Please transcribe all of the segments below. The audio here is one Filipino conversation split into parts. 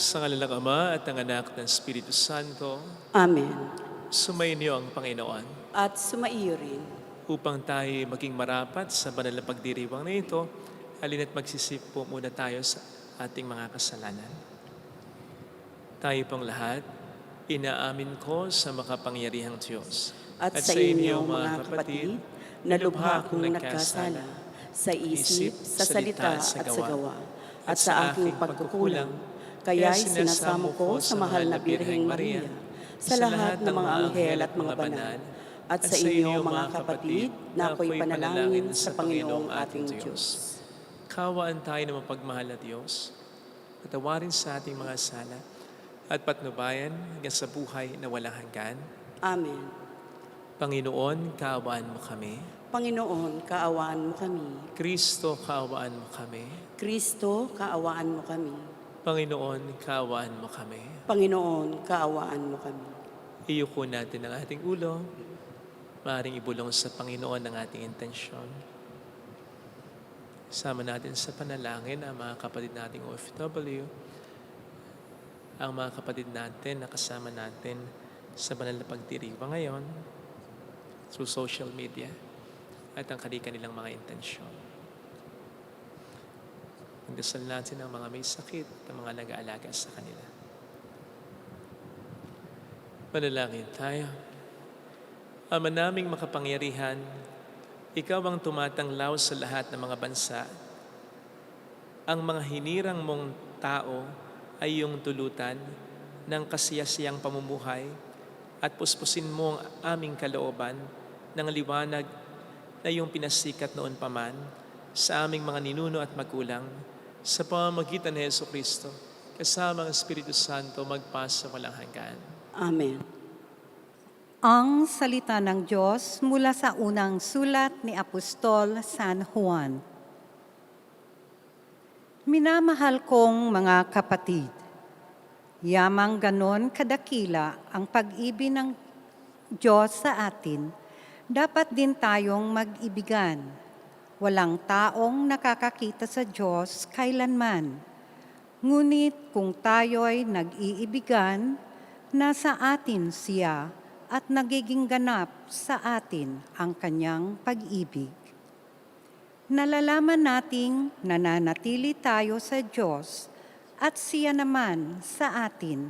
Sa ngalan ng Ama at ng Anak at ng Espiritu Santo, Amen. sumainyo ang Panginoon At sumaiyo rin. upang tayo maging marapat sa banal na pagdiriwang na ito. Halina't magsisip po muna tayo sa ating mga kasalanan. Tayo pong lahat, inaamin ko sa makapangyarihang Diyos At sa inyo, mga kapatid, na lubha akong nagkasala sa isip, sa salita at sa gawa, at sa aking pagkukulang. Kaya'y sinasamo ko sa mahal na Birheng Maria, sa lahat ng mga anghel at mga banal, at sa inyo, mga kapatid, na ako'y panalangin sa Panginoong ating Diyos. Kawaan tayo ng mapagmahal na Diyos, patawarin sa ating mga sala, at patnubayan hanggang sa buhay na walang hanggan. Amen. Panginoon, kaawaan mo kami. Panginoon, kaawaan mo kami. Kristo, kaawaan mo kami. Kristo, kaawaan mo kami. Panginoon, kaawaan mo kami. Panginoon, kaawaan mo kami. Iyuko natin ang ating ulo. Maaaring ibulong sa Panginoon ang ating intensyon. Sama natin sa panalangin ang mga kapatid nating OFW, ang mga kapatid natin na kasama natin sa banal na pagdiriwang ngayon through social media at ang kanilang mga intensyon. Pagdasal natin ang mga may sakit at ang mga nag-aalaga sa kanila. Manalangin tayo. Ama naming makapangyarihan, ikaw ang tumatanglaw sa lahat ng mga bansa. Ang mga hinirang mong tao ay iyong tulutan ng kasiyasiyang pamumuhay at puspusin mo ang aming kalooban ng liwanag na iyong pinasikat noon pa man sa aming mga ninuno at magulang sa pamamagitan ni Jesucristo kasama ang Espiritu Santo magpasa walang hanggan. Amen. Ang salita ng Diyos mula sa unang sulat ni Apostol San Juan. Minamahal kong mga kapatid, yamang ganon kadakila ang pag-ibig ng Diyos sa atin, dapat din tayong mag-ibigan. Walang taong nakakakita sa Diyos kailanman. Ngunit kung tayo'y nag-iibigan, nasa atin siya at nagiging ganap sa atin ang kanyang pag-ibig. Nalalaman nating nananatili tayo sa Diyos at siya naman sa atin,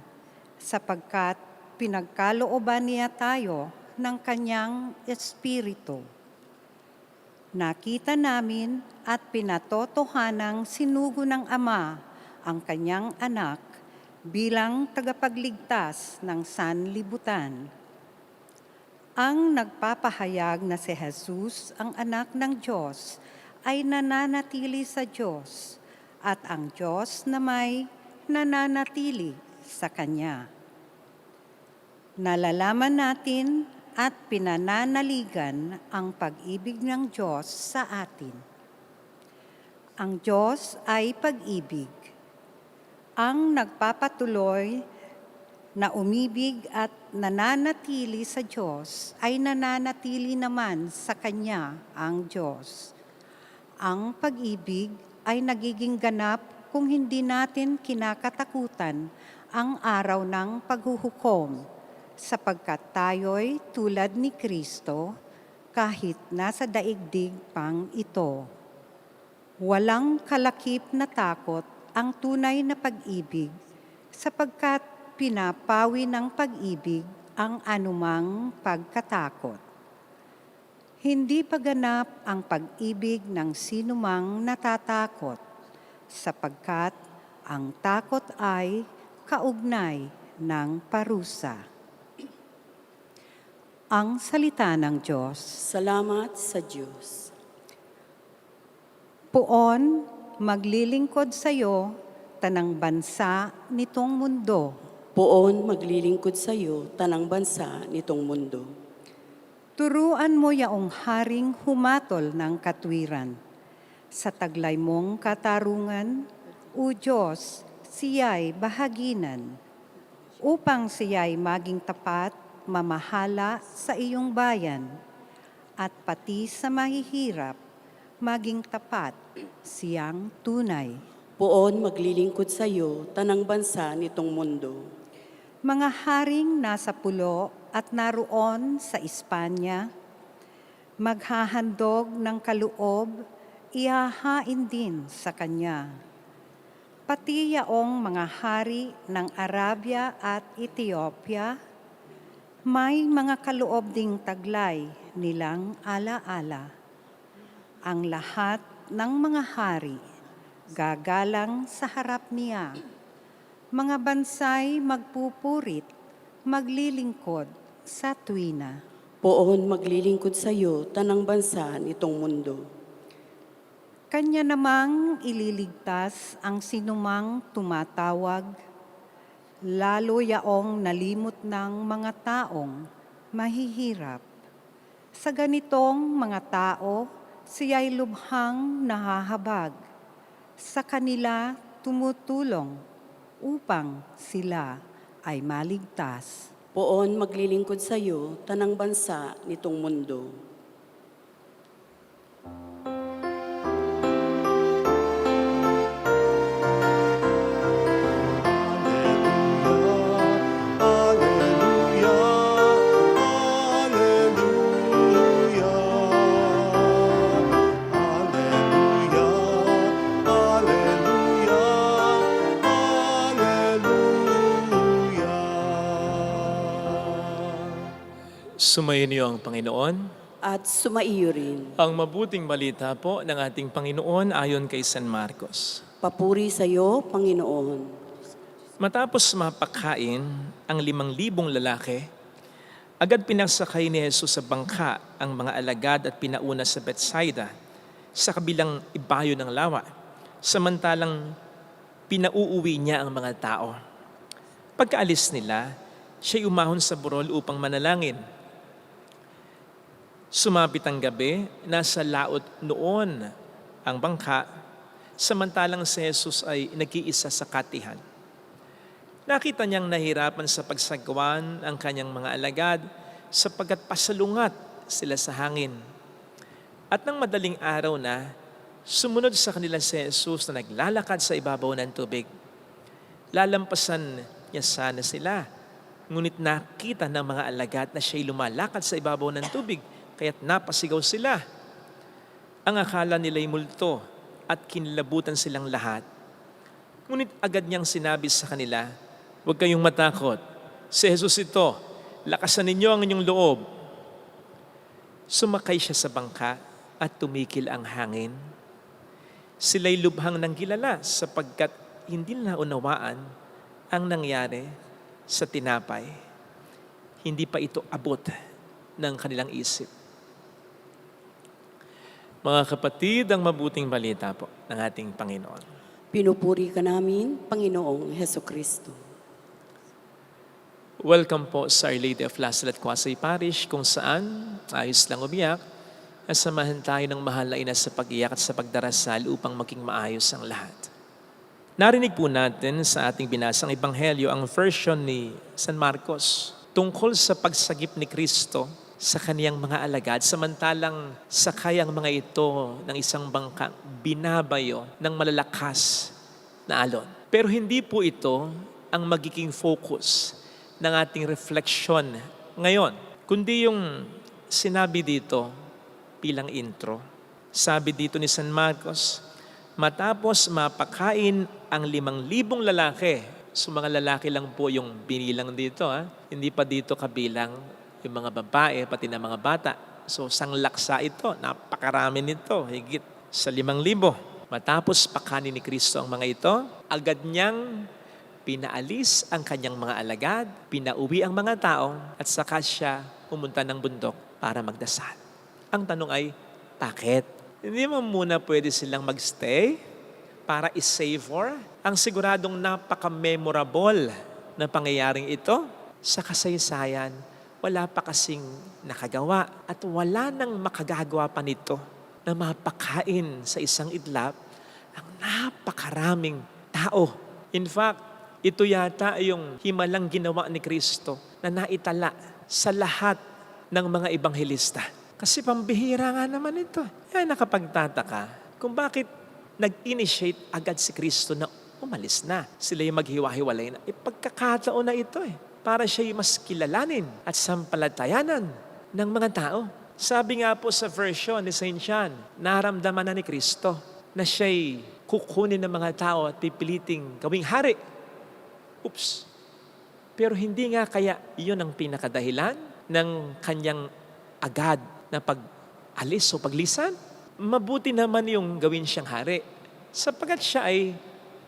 sapagkat pinagkalooban niya tayo ng kanyang Espiritu. Nakita namin at pinatotohanang sinugo ng Ama ang kanyang anak bilang tagapagligtas ng sanlibutan. Ang nagpapahayag na si Jesus, ang anak ng Diyos, ay nananatili sa Diyos at ang Diyos na may nananatili sa Kanya. Nalalaman natin at pinananaligan ang pag-ibig ng Diyos sa atin. Ang Diyos ay pag-ibig. Ang nagpapatuloy na umibig at nananatili sa Diyos ay nananatili naman sa Kanya ang Diyos. Ang pag-ibig ay nagiging ganap kung hindi natin kinakatakutan ang araw ng paghuhukom, sapagkat tayo'y tulad ni Kristo kahit nasa daigdig pang ito. Walang kalakip na takot ang tunay na pag-ibig, sapagkat pinapawi ng pag-ibig ang anumang pagkatakot. Hindi paganap ang pag-ibig ng sinumang natatakot, sapagkat ang takot ay kaugnay ng parusa. Ang salita ng Diyos. Salamat sa Diyos. Puon, maglilingkod sa iyo, tanang bansa nitong mundo. Poon maglilingkod sa iyo, tanang bansa nitong mundo. Turuan mo yaong haring humatol ng katwiran. Sa taglay mong katarungan, O Diyos, siya'y bahaginan. Upang siya'y maging tapat, mamahala sa iyong bayan. At pati sa mahihirap, maging tapat siyang tunay. Poon maglilingkod sa iyo, tanang bansa nitong mundo. Mga haring nasa pulo at naroon sa Espanya, maghahandog ng kaloob, ihahain din sa kanya. Pati yaong mga hari ng Arabia at Ethiopia, may mga kaloob ding taglay nilang alaala. Ang lahat ng mga hari gagalang sa harap niya. Mga bansay magpupurit, maglilingkod sa tuwina. Poon maglilingkod sa iyo, tanang bansa nitong mundo. Kanya namang ililigtas ang sinumang tumatawag, lalo yaong nalimot ng mga taong mahihirap. Sa ganitong mga tao, siya'y lubhang nahahabag. Sa kanila tumutulong upang sila ay maligtas. Poon maglilingkod sa iyo, tanang bansa nitong mundo. Sumayin niyo ang Panginoon. At sumaiyo rin. Ang mabuting balita po ng ating Panginoon ayon kay San Marcos. Papuri sa iyo, Panginoon. Matapos mapakain ang 5,000 lalaki, agad pinagsakay ni Jesus sa bangka ang mga alagad at pinauna sa Bethsaida, sa kabilang ibayo ng lawa, samantalang pinauuwi niya ang mga tao. Pagkaalis nila, siya'y umahon sa burol upang manalangin. Sumapit ang gabi, nasa laot noon ang bangka, samantalang si Jesus ay nag-iisa sa katihan. Nakita niyang nahirapan sa pagsagwan ang kanyang mga alagad sapagkat pasalungat sila sa hangin. At nang madaling araw na, sumunod sa kanila si Jesus na naglalakad sa ibabaw ng tubig. Lalampasan niya sana sila, ngunit nakita ng mga alagad na siya'y lumalakad sa ibabaw ng tubig, kaya't napasigaw sila. Ang akala nila'y multo at kinlabutan silang lahat. Ngunit agad niyang sinabi sa kanila, "Huwag kayong matakot. Si Jesus ito, lakasan ninyo ang inyong loob." Sumakay siya sa bangka at tumikil ang hangin. Sila'y lubhang nanggilala sapagkat hindi nila unawaan ang nangyari sa tinapay. Hindi pa ito abot ng kanilang isip. Mga kapatid, ang mabuting balita po ng ating Panginoon. Pinupuri ka namin, Panginoong Hesukristo. Welcome po sa Our Lady of Lazaret Quasay Parish, kung saan ayos lang umiyak at samahan tayo ng mahal na ina sa pag-iyak at sa pagdarasal upang maging maayos ang lahat. Narinig po natin sa ating binasang Ebanghelyo ang version ni San Marcos tungkol sa pagsagip ni Kristo sa kaniyang mga alagad, samantalang sakay ang mga ito ng isang bangkang binabayo ng malalakas na alon. Pero hindi po ito ang magiging focus ng ating refleksyon ngayon, kundi yung sinabi dito bilang intro. Sabi dito ni San Marcos, matapos mapakain ang 5,000 lalaki, so mga lalaki lang po yung binilang dito, hindi pa dito kabilang yung mga babae, pati na mga bata. So, sanglaksa ito. Napakarami nito. Higit sa 5,000. Matapos pakanin ni Kristo ang mga ito, agad niyang pinaalis ang kanyang mga alagad, pinauwi ang mga tao, at saka siya pumunta ng bundok para magdasal. Ang tanong ay, bakit? Hindi mo muna pwede silang magstay para i-savor ang siguradong napaka-memorable na pangyayaring ito sa kasaysayan. Wala pa kasing nakagawa at wala nang makagagawa pa nito na mapakain sa isang idlap ang napakaraming tao. In fact, ito yata yung himalang ginawa ni Kristo na naitala sa lahat ng mga ebanghelista. Kasi pambihira nga naman ito. Kaya nakapagtataka kung bakit nag-initiate agad si Kristo na umalis na. Sila yung maghiwa-hiwalay na. Pagkakataon na ito para siya yung mas kilalanin at sampalatayanan ng mga tao. Sabi nga po sa version ni St. John, naramdaman na ni Kristo na siya'y kukunin ng mga tao at pipiliting gawing hari. Oops! Pero hindi nga kaya iyon ang pinakadahilan ng kanyang agad na pag-alis o paglisan? Mabuti naman yung gawin siyang hari, sapagkat siya ay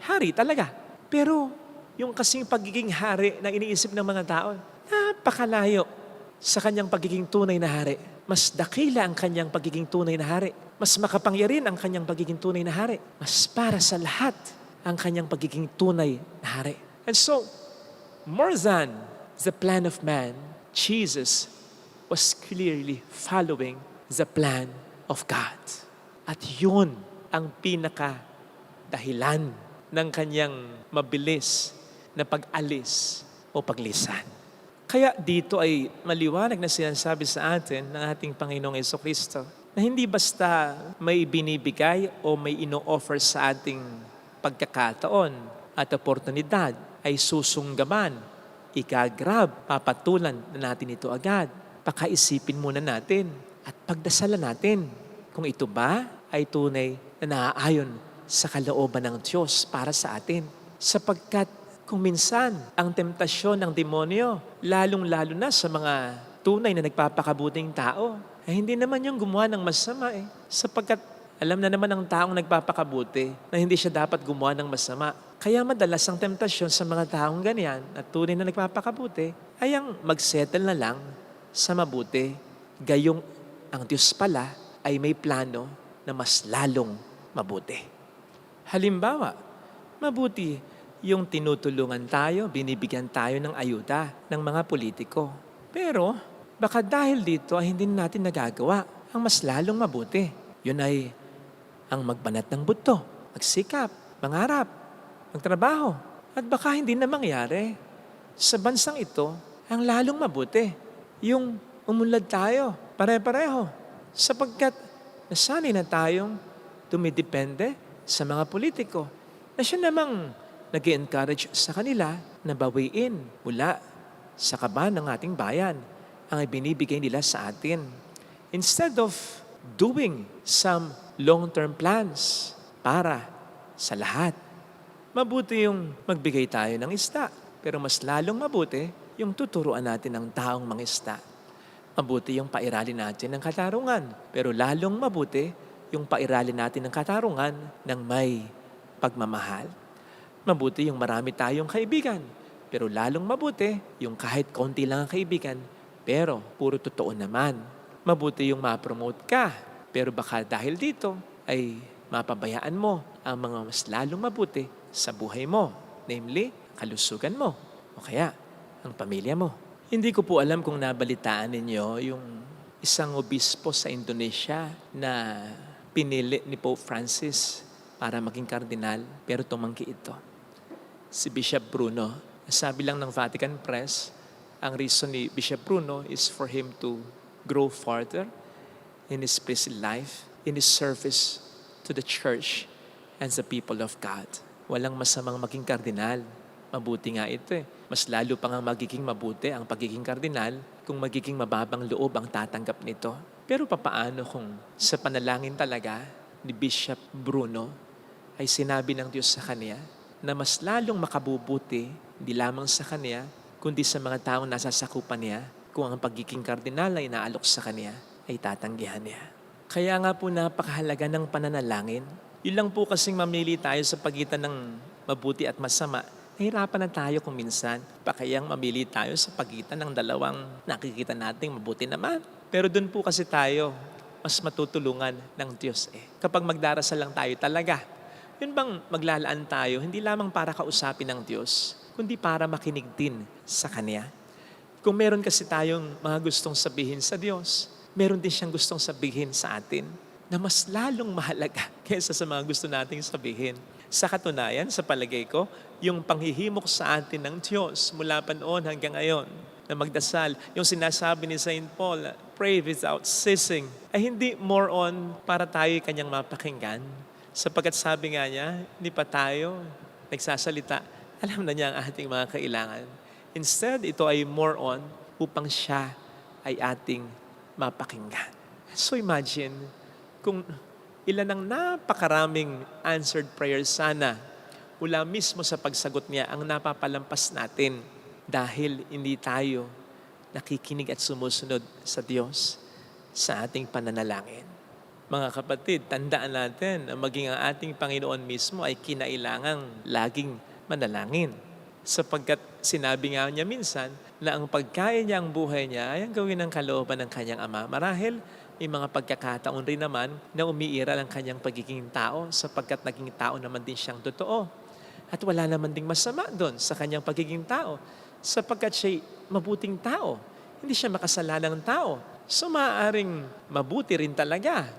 hari talaga. Pero yung kasing pagiging hari na iniisip ng mga tao, napakalayo sa kanyang pagiging tunay na hari. Mas dakila ang kanyang pagiging tunay na hari. Mas makapangyarihan ang kanyang pagiging tunay na hari. Mas para sa lahat ang kanyang pagiging tunay na hari. And so, more than the plan of man, Jesus was clearly following the plan of God. At yun ang pinaka-dahilan ng kanyang mabilis na pag-alis o paglisan. Kaya dito ay maliwanag na sinasabi sa atin ng ating Panginoong Jesucristo na hindi basta may binibigay o may ino-offer sa ating pagkakataon at oportunidad ay susunggaman, ikagrab, papatulan na natin ito agad. Pakaisipin muna natin at pagdasalan natin kung ito ba ay tunay na naaayon sa kalooban ng Diyos para sa atin. Sapagkat kung minsan ang temptasyon ng demonyo, lalong-lalo na sa mga tunay na nagpapakabuting tao, ay hindi naman yung gumawa ng masama Sapagkat alam na naman ng taong nagpapakabuti na hindi siya dapat gumawa ng masama. Kaya madalas ang temptasyon sa mga taong ganyan at tunay na nagpapakabuti ay ang magsettle na lang sa mabuti. Gayong ang Diyos pala ay may plano na mas lalong mabuti. Halimbawa, mabuti yung tinutulungan tayo, binibigyan tayo ng ayuda ng mga politiko. Pero baka dahil dito ay hindi natin nagagawa ang mas lalong mabuti. Yun ay ang magbanat ng buto, magsikap, mangarap, magtrabaho. At baka hindi na mangyari. Sa bansang ito, ang lalong mabuti. Yung umunlad tayo, pare-pareho. Sapagkat nasanay na tayong dumidepende sa mga politiko. Na siya namang nag-encourage sa kanila na bawiin mula sa kaba ng ating bayan ang ibinibigay nila sa atin. Instead of doing some long-term plans para sa lahat, mabuti yung magbigay tayo ng isda. Pero mas lalong mabuti yung tuturuan natin ng taong mangisda. Mabuti yung pairalin natin ng katarungan. Pero lalong mabuti yung pairalin natin ng katarungan ng may pagmamahal. Mabuti yung marami tayong kaibigan. Pero lalong mabuti yung kahit konti lang ang kaibigan, pero puro totoo naman. Mabuti yung ma-promote ka, pero baka dahil dito ay mapabayaan mo ang mga mas lalong mabuti sa buhay mo. Namely, kalusugan mo o kaya ang pamilya mo. Hindi ko po alam kung nabalitaan ninyo yung isang obispo sa Indonesia na pinili ni Pope Francis para maging kardinal, pero tumangki ito. Si Bishop Bruno. Sabi lang ng Vatican Press, ang reason ni Bishop Bruno is for him to grow farther in his priestly life, in his service to the church and the people of God. Walang masamang maging kardinal. Mabuti nga ito Mas lalo pa nga magiging mabuti ang pagiging kardinal kung magiging mababang loob ang tatanggap nito. Pero papaano kung sa panalangin talaga ni Bishop Bruno ay sinabi ng Diyos sa kanya na mas lalong makabubuti, hindi lamang sa kanya, kundi sa mga taong nasasakupan niya kung ang pagiging kardinal na inaalok sa kanya ay tatanggihan niya. Kaya nga po napakahalaga ng pananalangin. Yun lang po kasing mamili tayo sa pagitan ng mabuti at masama. Nahirapan na tayo kung minsan. Pakayang mamili tayo sa pagitan ng dalawang nakikita nating mabuti naman. Pero doon po kasi tayo mas matutulungan ng Diyos Kapag magdarasal lang tayo talaga. Yun bang maglalaan tayo, hindi lamang para kausapin ng Diyos, kundi para makinig din sa Kanya. Kung meron kasi tayong mga gustong sabihin sa Diyos, meron din siyang gustong sabihin sa atin na mas lalong mahalaga kaysa sa mga gusto nating sabihin. Sa katunayan, sa palagay ko, yung panghihimok sa atin ng Diyos mula pa noon hanggang ngayon na magdasal, yung sinasabi ni St. Paul, pray without ceasing, ay hindi more on para tayo kanyang mapakinggan, Sapagkat sabi nga niya, hindi pa tayo nagsasalita, alam na niya ang ating mga kailangan. Instead, ito ay more on upang siya ay ating mapakinggan. So imagine kung ilan ang napakaraming answered prayers sana mula mismo sa pagsagot niya ang napapalampas natin dahil hindi tayo nakikinig at sumusunod sa Diyos sa ating pananalangin. Mga kapatid, tandaan natin na maging ang ating Panginoon mismo ay kinailangang laging manalangin. Sapagkat sinabi nga niya minsan na ang pagkain niya, ang buhay niya ay ang gawin ng kalooban ng kanyang Ama. Marahil may mga pagkakataon rin naman na umiiral ang kanyang pagiging tao sapagkat naging tao naman din siyang totoo. At wala naman ding masama doon sa kanyang pagiging tao sapagkat siya'y mabuting tao. Hindi siya makasalanang tao. So maaaring mabuti rin talaga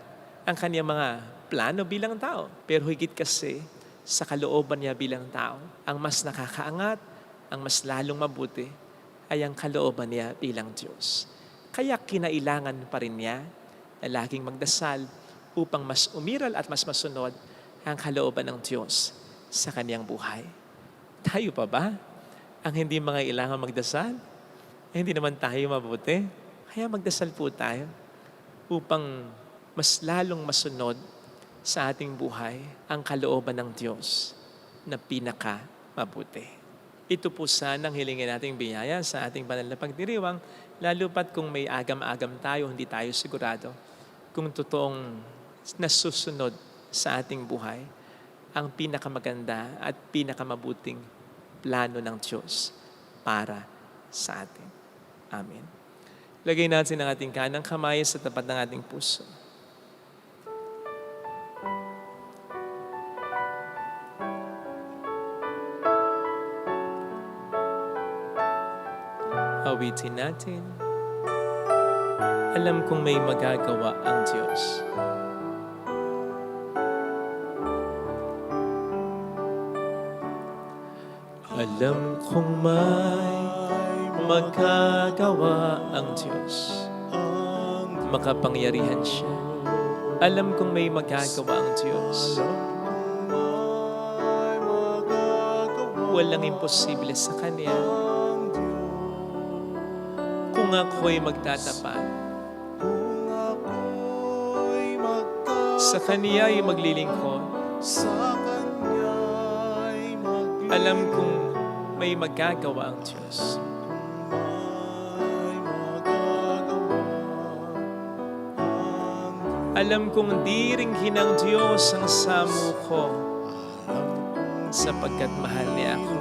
ang kanyang mga plano bilang tao. Pero higit kasi sa kalooban niya bilang tao, ang mas nakakaangat, ang mas lalong mabuti ay ang kalooban niya bilang Diyos. Kaya kinailangan pa rin niya na laging magdasal upang mas umiral at mas masunod ang kalooban ng Diyos sa kanyang buhay. Tayo pa ba ang hindi mangailangan magdasal? Hindi naman tayo mabuti. Kaya magdasal po tayo upang mas lalong masunod sa ating buhay ang kalooban ng Diyos na pinaka-mabuti. Ito po sana ang hilingin nating biyaya sa ating banal na pagdiriwang, lalo pat kung may agam-agam tayo, hindi tayo sigurado kung totoong nasusunod sa ating buhay ang pinakamaganda at pinakamabuting plano ng Diyos para sa atin. Amen. Lagay natin ang ating kanang kamay sa tapat ng ating puso. Awitin natin. Alam kong may magagawa ang Diyos. Alam kong may magagawa ang Diyos. Makapangyarihan siya. Alam kong may magagawa ang Diyos. Walang imposible sa Kanya. Kung ako'y magtatapat, sa Kanya'y maglilingkod, alam kong may magagawa ang Diyos. Alam kong di ringhin ng Diyos ang samo ko sapagkat mahal niya ako.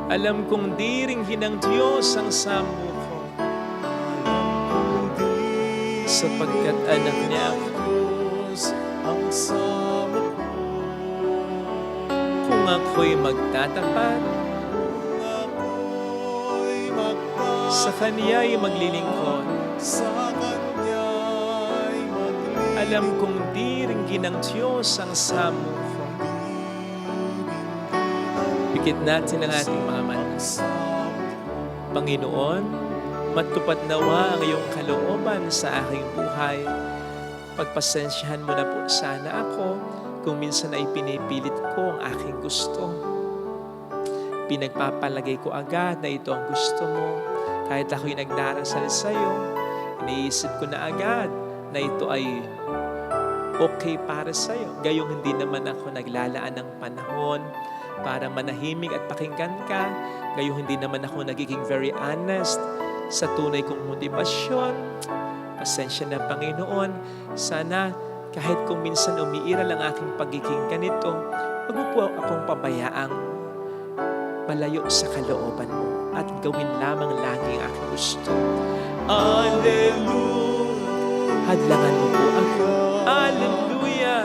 Alam kong di ringhin ng Diyos ang samo ko sapagkat anak niya ako. Kung ako'y magtatapat, sa Kanya'y maglilingkod, alam kong di ringgin ng Diyos ang samo ko. Pikit natin ang ating mga mata. Panginoon, matupad nawa ang iyong kalooban sa aking buhay. Pagpasensyahan mo na po sana ako kung minsan ay pinipilit ko ang aking gusto. Pinagpapalagay ko agad na ito ang gusto mo. Kahit ako'y nagdarasal sa iyo, iniisip ko na agad na ito ay okay para sa iyo. Gayong hindi naman ako naglalaan ng panahon para manahimik at pakinggan ka. Gayong hindi naman ako nagiging very honest sa tunay kong motibasyon. Pasensya na, Panginoon. Sana kahit kung minsan umiiral ang aking pagiging ganito, wag mo po akong pabayaang malayo sa kalooban mo at gawin lamang lagi ang aking gusto. Alleluia! Hadlangan mo po ako. Alleluia!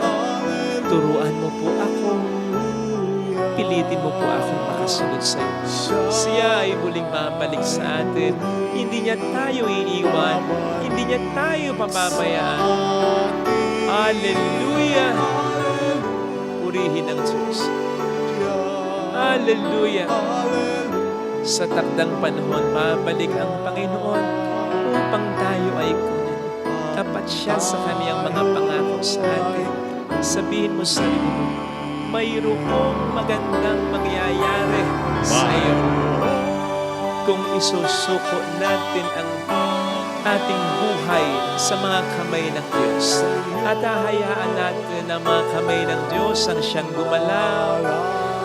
Turuan mo po ako. Pilitin mo po akong makasunod sa iyo. Siya ay muling babalik sa atin. Hindi niya tayo iiwan. Hindi niya tayo papabayaan. Alleluia! Purihin ang Diyos. Alleluia! Sa takdang panahon, babalik ang Panginoon upang tayo ay kunin. tapat siya sa kaniyang mga pangako sa atin. Sabihin mo sa sarili mo, mayroong magandang mangyayari sa iyo kung isusuko natin ang ating buhay sa mga kamay ng Diyos. At hahayaan natin na mga kamay ng Diyos ang siyang gumalaw,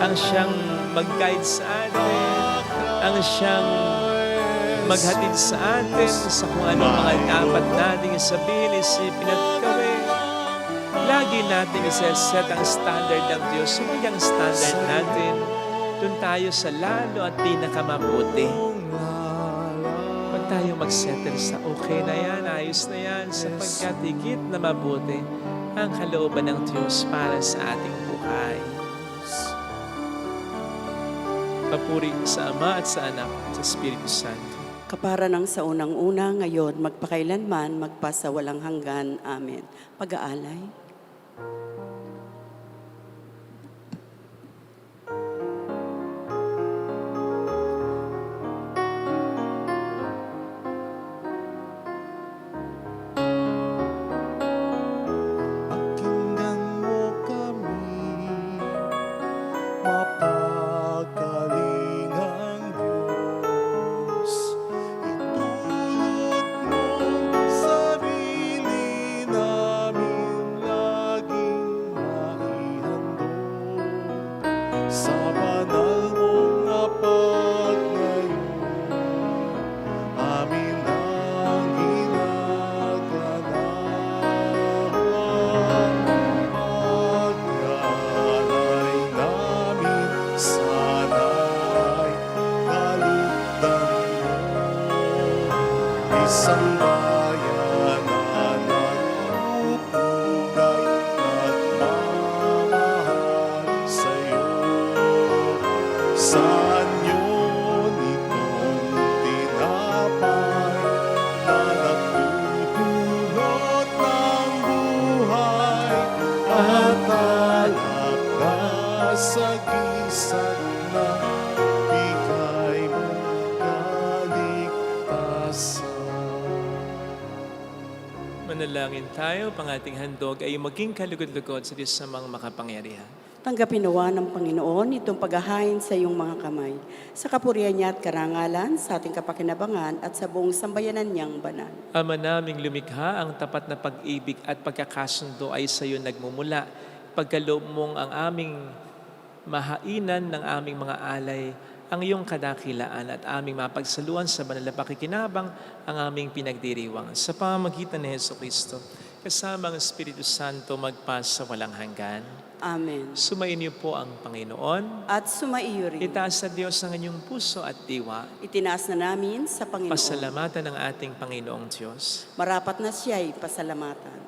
ang siyang mag-guide sa atin, ang siyang maghatid sa atin sa kung ano mga dapat nating sabihin, isipin at gawin. Lagi natin isa-set ang standard ng Diyos. Sumunod ang standard natin. Doon tayo sa lalo at pinakamabuti. Huwag tayo mag-settle sa okay na yan, ayos na yan, sapagkat higit na mabuti ang kalooban ng Diyos para sa ating buhay. Papuri sa Ama at sa Anak at sa Espiritu Santo. Kapara ng sa unang-una, ngayon, magpakailanman, magpasawalang hanggan. Amen. Pag-aalay. Pakinggan mo kami, mapagalingang Diyos. Itulot mo sarili namin laging maihandog sa banal mong apag ngayon. Amin ang ginaganahan. Pag-alay namin sana'y kalugdan mo. Isang bayan na nagpupugay, nagmamahal sa'yo. Saan yun itong tinapay na nagdudulot ng buhay at alak na sagisag na bigay mong kaligtasan. Manalangin tayo, pang ating handog ay maging kalugod-lugod sa Diyos sa mga makapangyarihan. Tanggapin nawa ng Panginoon itong paghahain sa iyong mga kamay, sa kapurihan niya at karangalan, sa ating kapakinabangan at sa buong sambayanan niyang banal. Ama naming lumikha, ang tapat na pag-ibig at pagkakasundo ay sa iyo nagmumula. Pagkaloob mong ang aming mahainan ng aming mga alay, ang iyong kadakilaan at aming mapagsaluan sa banal na pakikinabang ang aming pinagdiriwang. Sa pamamagitan ni Jesucristo, kasama ang Espiritu Santo magpasa walang hanggan. Amen. Sumainyo po ang Panginoon. At sumaiyo rin. Itaas sa Diyos ang inyong puso at diwa. Itinaas na namin sa Panginoon. Pasalamatan ng ating Panginoong Diyos. Marapat na siya'y pasalamatan.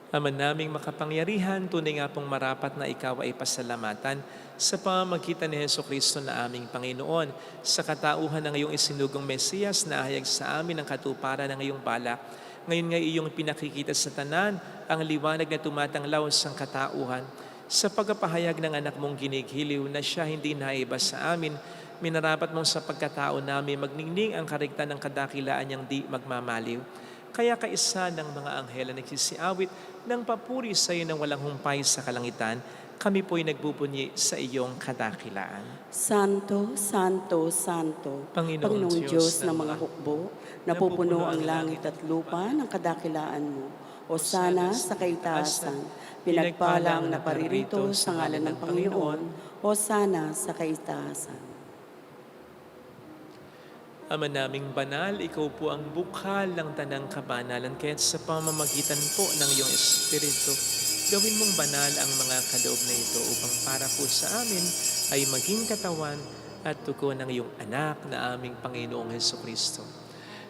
Ama naming makapangyarihan, tunay nga pong marapat na ikaw ay pasalamatan sa pamamagitan ni Jesucristo na aming Panginoon, sa katauhan ng iyong isinugong Mesiyas na ahayag sa amin ang katuparan ng iyong balak. Ngayon nga iyong pinakikita sa tanan ang liwanag na tumatanglaw sa katauhan. Sa pagpapahayag ng anak mong ginighiliw na siya hindi naiba sa amin, minarapat mong sa pagkatao namin magningning ang karigtan ng kadakilaan niyang di magmamaliw. Kaya kaisa ng mga anghel na nagsisiawit ng papuri sa iyo ng walang humpay sa kalangitan, kami po'y nagbubunyi sa iyong kadakilaan. Santo, Santo, Santo, Panginoong Diyos ng mga hukbo, napupuno ang langit at lupa ng kadakilaan mo. O sana sa kaitaasan, pinagpalang na paririto sa ngalan ng Panginoon, o sana sa kaitaasan. Ama naming banal, ikaw po ang bukal ng tanang kabanalan, kaya't sa pamamagitan po ng iyong Espiritu, gawin mong banal ang mga kaloob na ito upang para po sa amin ay maging katawan at tugo ng iyong anak na aming Panginoong Hesukristo.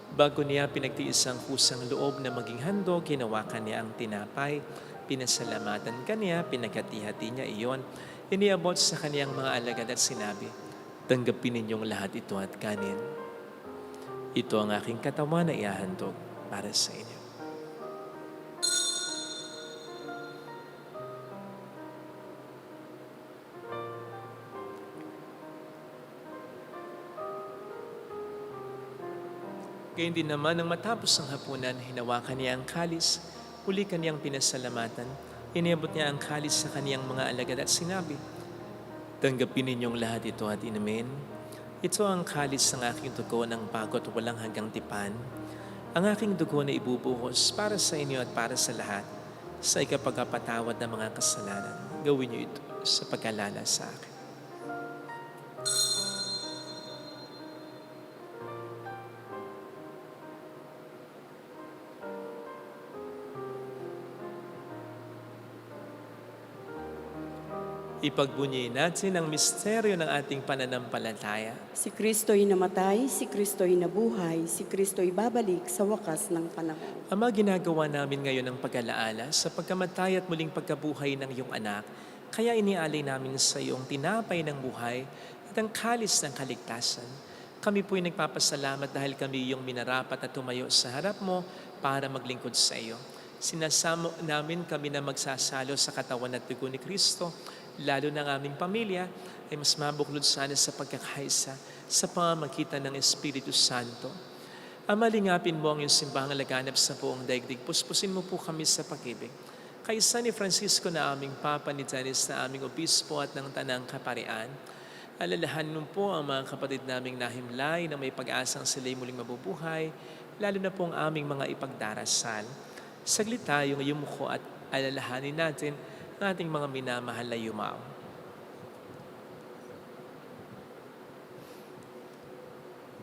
Bago niya pinagtiis ang kusang loob na maging handog, hinawakan niya ang tinapay, pinasalamatan kaniya, pinagkati-hati niya iyon, iniabot sa kaniyang mga alagad at sinabi, "Tanggapin ninyong lahat ito at kanin. Ito ang aking katawan na iahandog para sa inyo." Gayun din naman nang matapos ang hapunan, hinawakan niya ang kalis, muli kaniyang pinasalamatan, iniabot niya ang kalis sa kaniyang mga alagad at sinabi, "Tanggapin ninyong lahat ito at inumin. Ito ang kalis ng aking dugo ng bago at walang hanggang tipan. Ang aking dugo na ibubuhos para sa inyo at para sa lahat sa ikapagpatawad ng mga kasalanan. Gawin niyo ito sa pag-alala sa akin." Ipagbunyi natin ang misteryo ng ating pananampalataya. Si Kristo'y namatay, si Kristo'y nabuhay, si Kristo'y babalik sa wakas ng panahon. Ama, ginagawa namin ngayon ang pag-alaala sa pagkamatay at muling pagkabuhay ng iyong anak, kaya inialay namin sa iyong tinapay ng buhay at ang kalis ng kaligtasan. Kami po'y nagpapasalamat dahil kami iyong minarapat at tumayo sa harap mo para maglingkod sa iyo. Sinasamo namin kami na magsasalo sa katawan at dugo ni Kristo, lalo ng aming pamilya, ay mas mabuklod sana sa pagkakaisa sa pamamagitan ng Espiritu Santo. Ama, lingapin mo ang iyong simbahang laganap sa buong daigdig. Puspusin mo po kami sa pag-ibig. Kaisa ni Francisco na aming Papa, ni Dennis na aming Obispo at ng Tanang Kaparian, alalahan mo po ang mga kapatid naming nahimlay na may pag-asang sila'y muling mabubuhay, lalo na po ang aming mga ipagdarasal. Saglit tayo ngayong muko at alalahanin natin ang ating mga minamahal na yumao.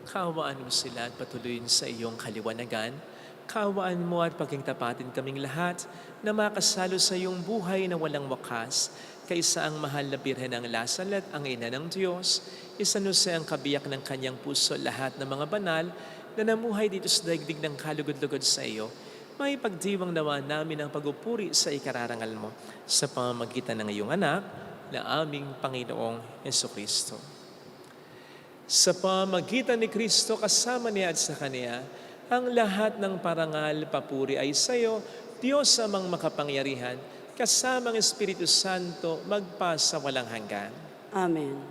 Kaawaan mo sila at patuloyin sa iyong kaliwanagan. Kaawaan mo at pagkingtapatin kaming lahat na makasalo sa iyong buhay na walang wakas, kaysa ang mahal na Birhen ng Lasalet, ang ina ng Diyos, isanuse ang kabiyak ng kanyang puso lahat ng mga banal na namuhay dito sa daigdig ng kalugod-lugod sa iyo. May pagdiwang nawa namin ang pagupuri sa ikararangal mo sa pamamagitan ng iyong anak na aming Panginoong Jesucristo. Sa pamamagitan ni Kristo, kasama niya at sa Kanya, ang lahat ng parangal, papuri ay sa iyo, Diyos amang makapangyarihan, kasama ang Espiritu Santo, magpa sa walang hanggan. Amen.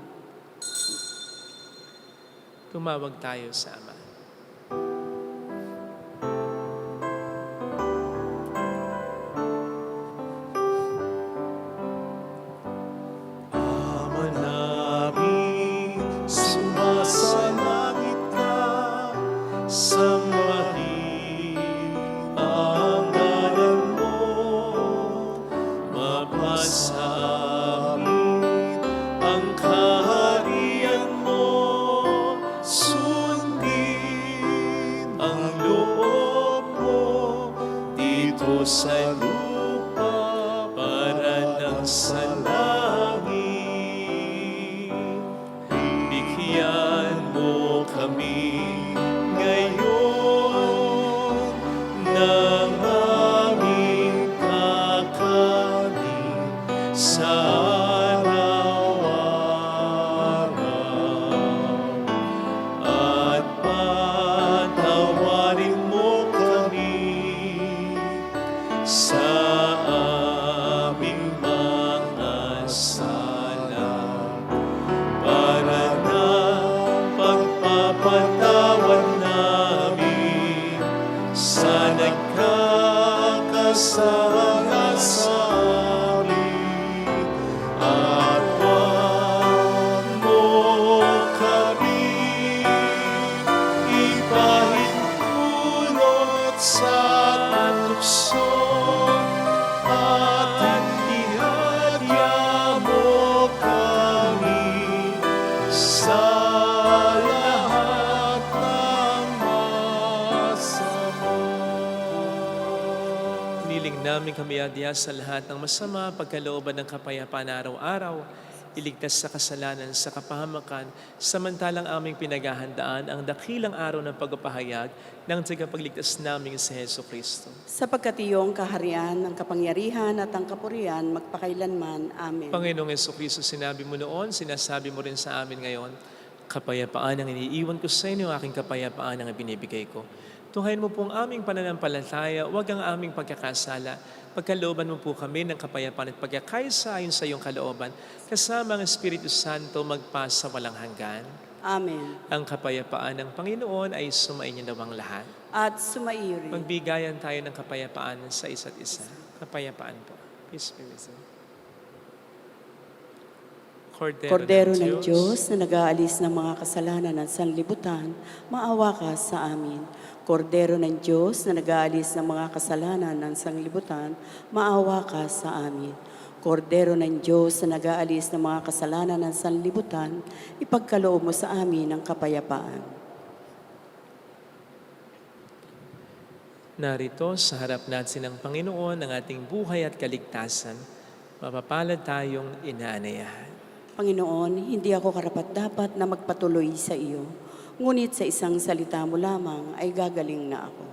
Tumawag tayo sa Ama. Ama namin, sumasalangit ka, sambahin ang ngalan mo, mapasa amin ang kaharian mo, sundin ang loob mo dito sa lupa para ng sa langit. Bigyan mo kami ngayon ng aming kakanin sa araw-araw, at patawarin mo kami sa aming mga sala, para na pagpapatawad namin sa nagkakasala sa amin, at huwag mo kami ipahintulot sa tukso, at ihadya mo kami sa lahat ng masama. Niling namin kami adya sa lahat ng masama, pagkalooban ng kapayapaan araw-araw, iligtas sa kasalanan, sa kapahamakan, samantalang aming pinaghahandaan ang dakilang araw ng pagpapahayag ng tagapagligtas naming si Heso Kristo. Sapagkat iyong kaharian, ang kapangyarihan at ang kapurihan magpakailanman. Amen. Panginoong Heso Kristo, sinabi mo noon, sinasabi mo rin sa amin ngayon, kapayapaan ang iniiwan ko sa inyo, aking kapayapaan ang binibigay ko. Tunghayin mo pong aming pananampalataya, huwag ang aming pagkakasala. Pagkalooban mo po kami ng kapayapaan at pagkakaisa ayon sa iyong kalooban, kasama ang Espiritu Santo magpa sa walang hanggan. Amen. Ang kapayapaan ng Panginoon ay sumainyo nawang lahat. At sumaiyo rin. Magbigayan tayo ng kapayapaan sa isa't isa. Kapayapaan po. Peace be with you. Kordero ng Diyos na nag-aalis ng mga kasalanan ng sanlibutan, maawa ka sa amin. Kordero ng Diyos na nag-aalis ng mga kasalanan ng sanlibutan, maawa ka sa amin. Kordero ng Diyos na nag-aalis ng mga kasalanan ng sanlibutan, ipagkaloob mo sa amin ang kapayapaan. Narito sa harap natin ng Panginoon ang ating buhay at kaligtasan, mapapalad tayong inaanayahan. Panginoon, hindi ako karapat-dapat na magpatuloy sa iyo, ngunit sa isang salita mo lamang ay gagaling na ako.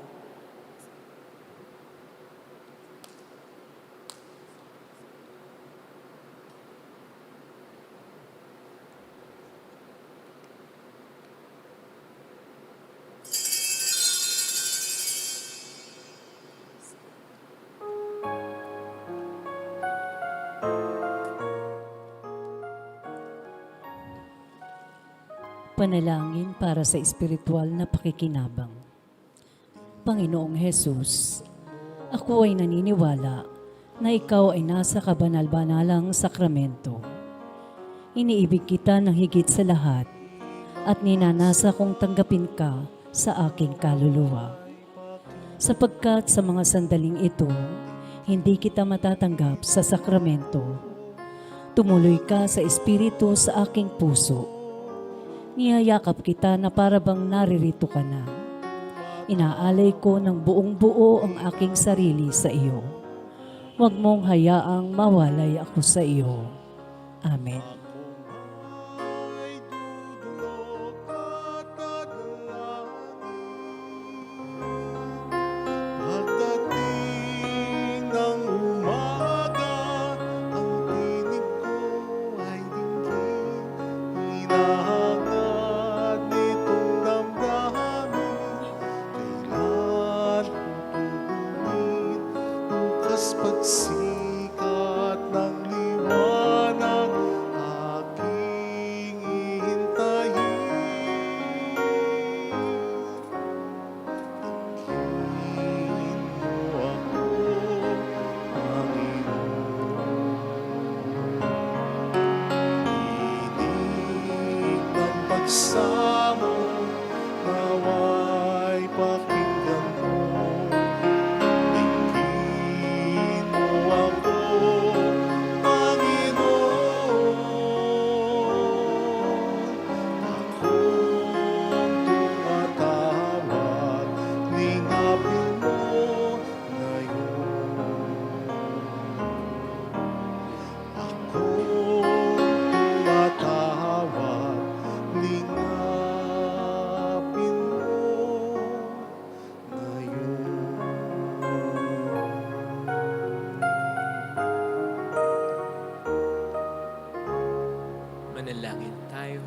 Panalangin para sa espiritual na pakikinabang. Panginoong Hesus, ako ay naniniwala na ikaw ay nasa kabanal-banalang sakramento. Iniibig kita ng higit sa lahat at ninanasa kong tanggapin ka sa aking kaluluwa. Sapagkat sa mga sandaling ito, hindi kita matatanggap sa sakramento. Tumuloy ka sa espiritu sa aking puso. Niyayakap kita na parabang naririto ka na. Inaalay ko ng buong buo ang aking sarili sa iyo. Huwag mong hayaang mawalay ako sa iyo. Amen. Pagdating ng umaga, ang tinig ko ay dinggin. Hinahangad nitong damdamin, kailan tutugunin? Bukas pagsikat ng liwanag, aking hihintayin. Pagsamo, naway pakinggan mo. Dinggin mo ako, Panginoon. Akong tumatawag, lingapin mo ngayon. Akong tumatawag, lingapin mo ngayon. Manalangin tayo.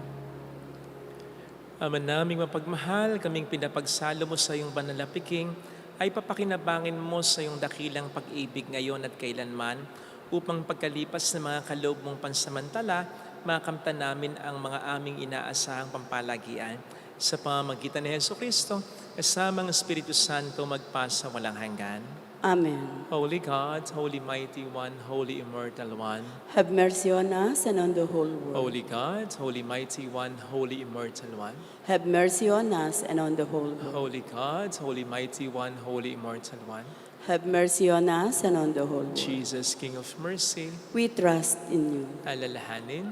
Ama naming mapagmahal, kaming pinapagsalo mo sa iyong banal na piking, ay papakinabangin mo sa iyong dakilang pag-ibig ngayon at kailanman, upang pagkalipas ng mga kaloob mong pansamantala, makamtan namin ang mga aming inaasahang pampalagian. Sa pamamagitan ni Jesucristo, kasama ang Espiritu Santo magpasa walang hanggan. Amen. Holy God, Holy Mighty One, Holy Immortal One. Have mercy on us and on the whole world. Holy God, Holy Mighty One, Holy Immortal One. Have mercy on us and on the whole world. Holy God, Holy Mighty One, Holy Immortal One. Have mercy on us and on the whole world. Jesus, King of Mercy, We trust in you. alalahanin,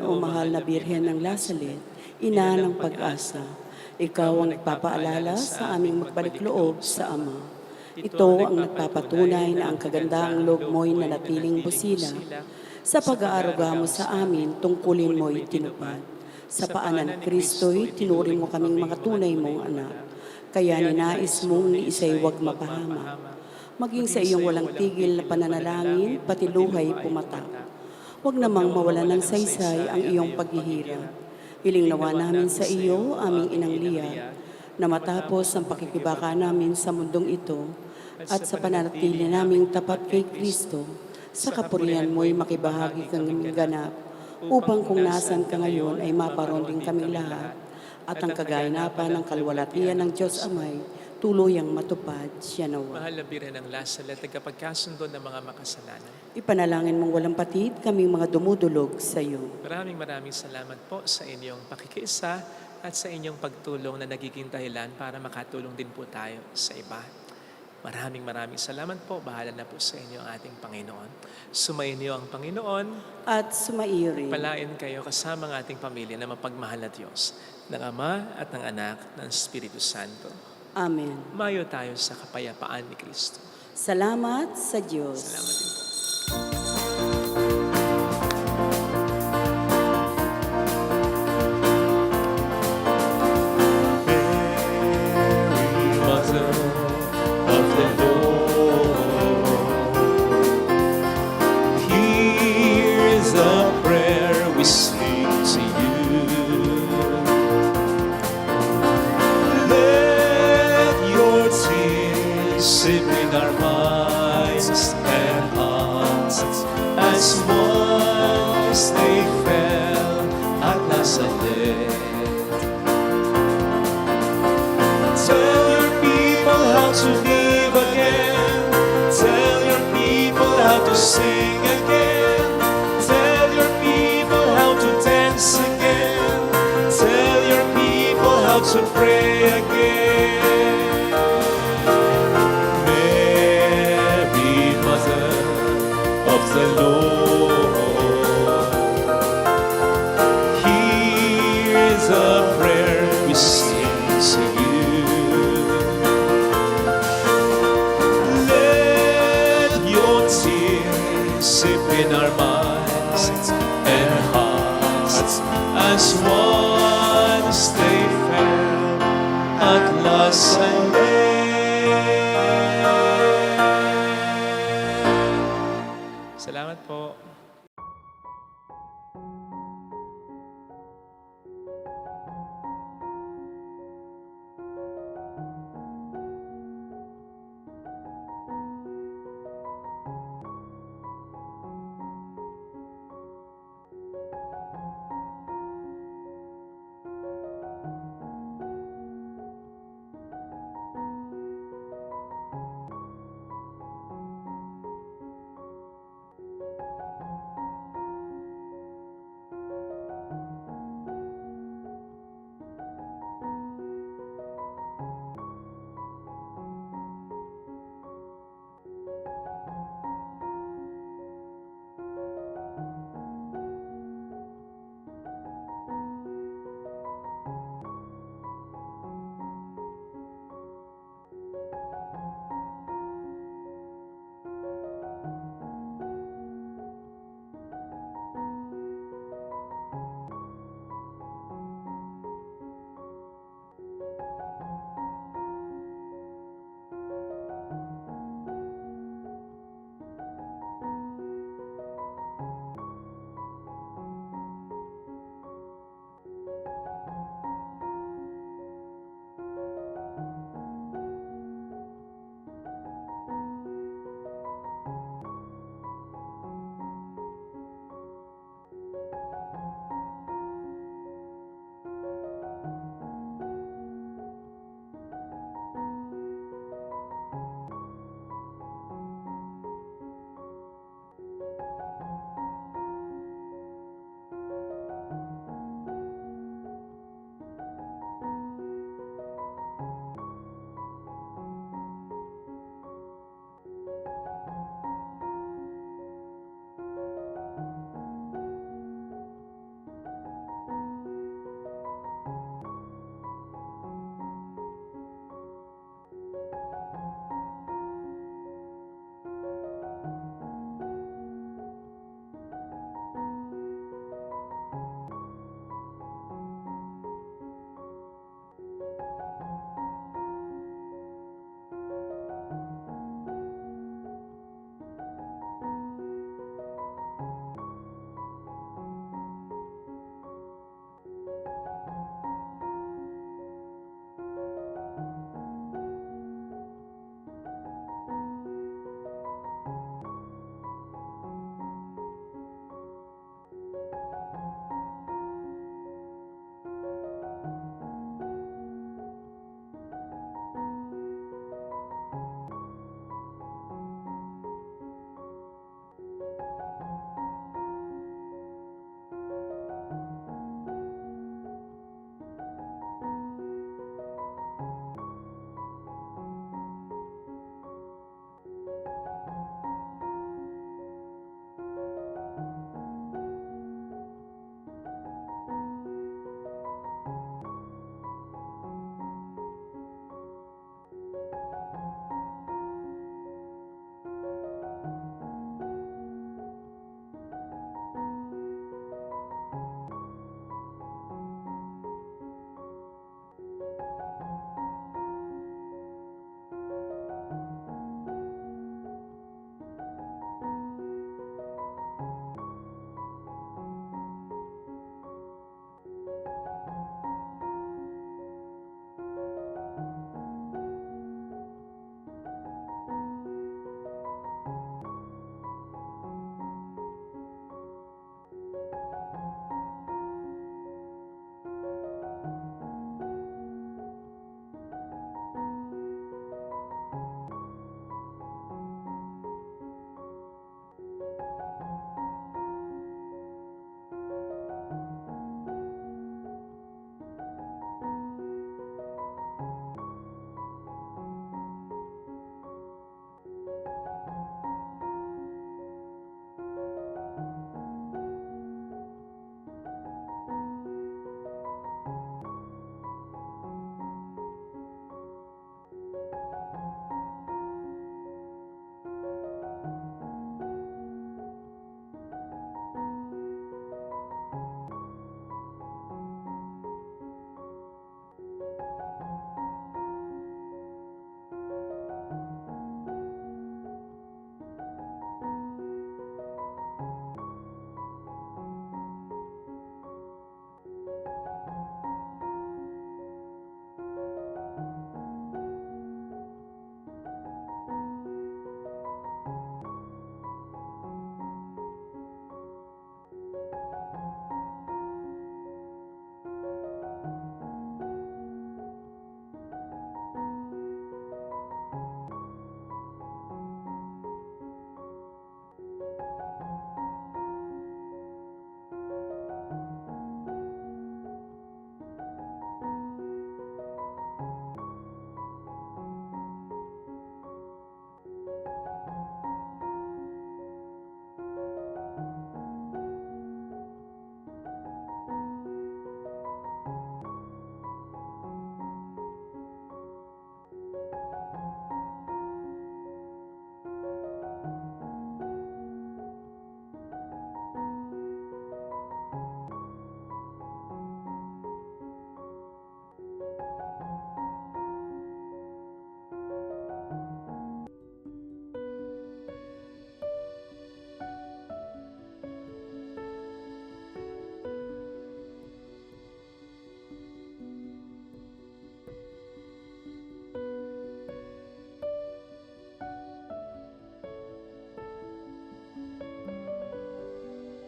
O mahal na Birhen ng Lasalet, ina ng pag-asa, ikaw ang nagpapaalala sa aming magbalik loob sa Ama. Ito ang nagpapatunay na ang kagandaang loob mo'y nanatiling busila. Sa pag-aaruga mo sa amin, tungkulin mo'y tinupad. Sa paanan ng Kristo'y tinuring mo kaming mga tunay mong anak. Kaya ninais mong ni isa'y huwag mapahama. Maging sa iyong walang tigil na pananalangin, pati luhay pumatak. Huwag namang mawalan ng saysay ang iyong paghihirap. Hiling nawa namin sa iyo, aming inang Liya, na matapos ang pakikibaka namin sa mundong ito, at sa pananatili naming tapat kay Kristo, sa kapurihan mo'y makibahagi kang ganap. upang kung nasan ka ngayon ay maparoon din kami lahat, at ang kaganapan ng kalwalatian ng Diyos Amay, tuluyang matupad siya nawa. Mahal na Birhen ng Lasal at tagapagkasundo ng mga makasalanan. Ipanalangin mong walang patid kaming mga dumudulog sa iyo. Maraming salamat po sa inyong pakikiisa at sa inyong pagtulong na nagiging dahilan para makatulong din po tayo sa iba. Maraming salamat po. Bahala na po sa inyo ang ating Panginoon. Sumainyo ang Panginoon. At sumaiyo rin. Palain kayo kasama ng ating pamilya na mapagmahal na Diyos, ng Ama at ng Anak, ng Espiritu Santo. Amen. Mayo tayo sa kapayapaan ni Kristo. Salamat sa Diyos. Salamat din po. Mary, Mother of the Lord, Here's a prayer we sing to you. Let your tears sip in our minds and hearts as once they fell at Nazareth. Tell your people how to live again. Tell your people how to sing again. Tell your people how to dance again. Tell your people how to pray again. Mary, Mother of the Lord, here's a prayer we sing to you. Let your tears sip in our minds and hearts as once they fell at Nazareth. Salamat po.